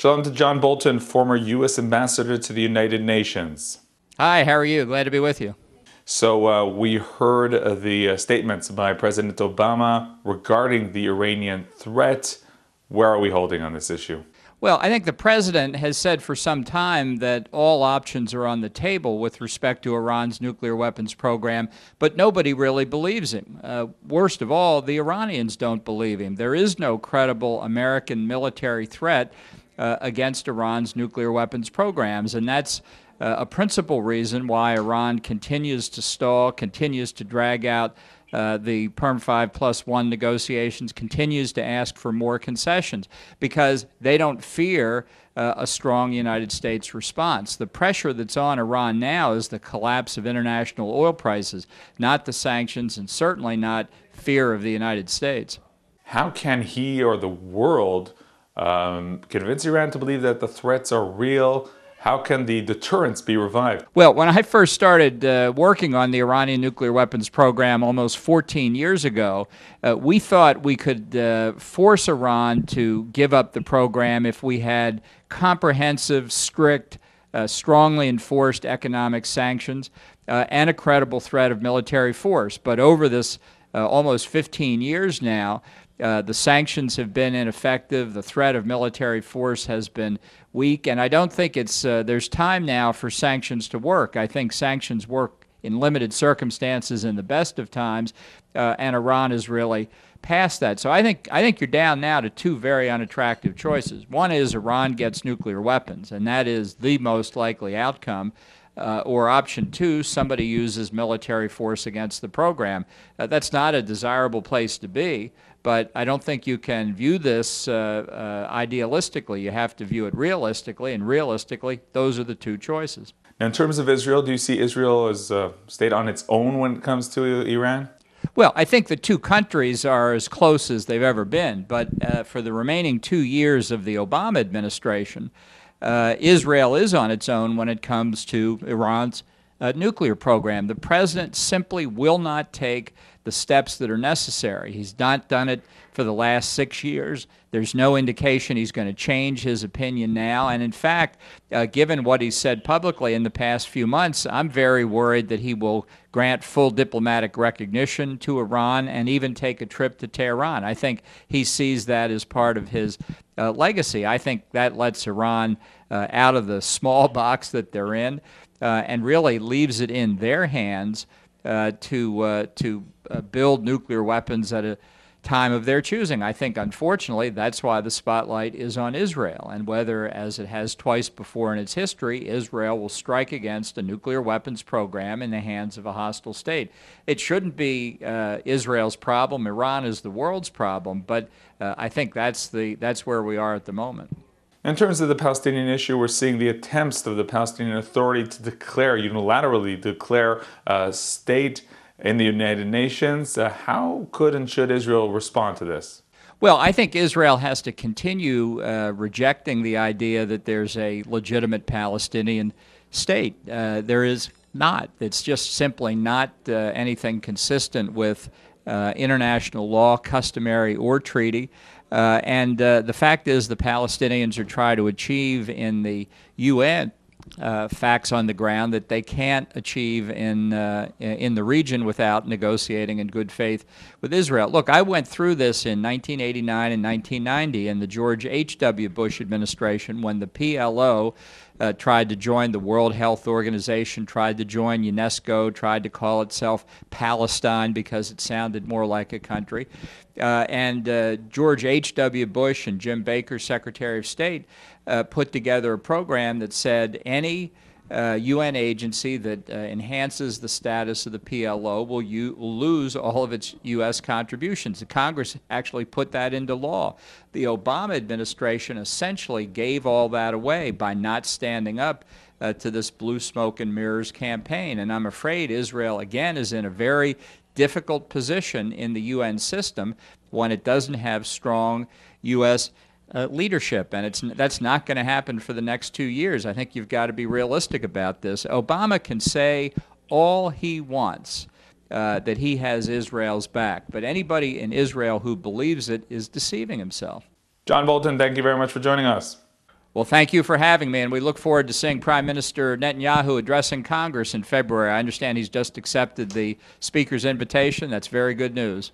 Shalom to John Bolton, former U.S. Ambassador to the United Nations. Hi, how are you? Glad to be with you. So we heard the statements by President Obama regarding the Iranian threat. Where are we holding on this issue? Well, I think the president has said for some time that all options are on the table with respect to Iran's nuclear weapons program, but nobody really believes him. Worst of all, the Iranians don't believe him. There is no credible American military threat against Iran's nuclear weapons programs, and that's a principal reason why Iran continues to stall, continues to drag out the Perm 5+1 negotiations, continues to ask for more concessions because they don't fear a strong United States response. The pressure that's on Iran now is the collapse of international oil prices, not the sanctions, and certainly not fear of the United States. How can he or the world convince Iran to believe that the threats are real? How can the deterrence be revived? Well, when I first started working on the Iranian nuclear weapons program almost 14 years ago, we thought we could force Iran to give up the program if we had comprehensive, strict, strongly enforced economic sanctions and a credible threat of military force. But over this almost 15 years now, the sanctions have been ineffective. The threat of military force has been weak, and I don't think there's time now for sanctions to work. I think sanctions work in limited circumstances in the best of times, and Iran is really past that. So I think you're down now to two very unattractive choices. One is Iran gets nuclear weapons, and that is the most likely outcome. Or option two, somebody uses military force against the program. That's not a desirable place to be, but I don't think you can view this idealistically. You have to view it realistically, and realistically, those are the two choices. Now, in terms of Israel, do you see Israel as a state on its own when it comes to Iran? Well, I think the two countries are as close as they've ever been, but for the remaining 2 years of the Obama administration, Israel is on its own when it comes to Iran's nuclear program. The president simply will not take the steps that are necessary. He's not done it for the last 6 years. There's no indication he's going to change his opinion now. And in fact, given what he's said publicly in the past few months, I'm very worried that he will grant full diplomatic recognition to Iran and even take a trip to Tehran. I think he sees that as part of his legacy. I think that lets Iran out of the small box that they're in and really leaves it in their hands to build nuclear weapons at a time of their choosing. I think, unfortunately, that's why the spotlight is on Israel, and whether, as it has twice before in its history, Israel will strike against a nuclear weapons program in the hands of a hostile state. It shouldn't be Israel's problem. Iran is the world's problem, but I think that's where we are at the moment. In terms of the Palestinian issue, we're seeing the attempts of the Palestinian Authority to unilaterally declare a state in the United Nations. How could and should Israel respond to this? Well, I think Israel has to continue rejecting the idea that there's a legitimate Palestinian state. There is not. It's just simply not anything consistent with international law, customary, or treaty. And the fact is the Palestinians are trying to achieve in the UN facts on the ground that they can't achieve in the region without negotiating in good faith with Israel. Look, I went through this in 1989 and 1990 in the George H.W. Bush administration when the PLO tried to join the World Health Organization, tried to join UNESCO, tried to call itself Palestine because it sounded more like a country. And George H.W. Bush and Jim Baker, Secretary of State, put together a program that said any UN agency that enhances the status of the PLO will lose all of its U.S. contributions. The Congress actually put that into law. The Obama administration essentially gave all that away by not standing up to this blue smoke and mirrors campaign. And I'm afraid Israel, again, is in a very difficult position in the UN system when it doesn't have strong U.S. leadership, and that's not going to happen for the next 2 years. I think you've got to be realistic about this. Obama can say all he wants, that he has Israel's back, but anybody in Israel who believes it is deceiving himself. John Bolton, thank you very much for joining us. Well, thank you for having me, and we look forward to seeing Prime Minister Netanyahu addressing Congress in February. I understand he's just accepted the Speaker's invitation. That's very good news.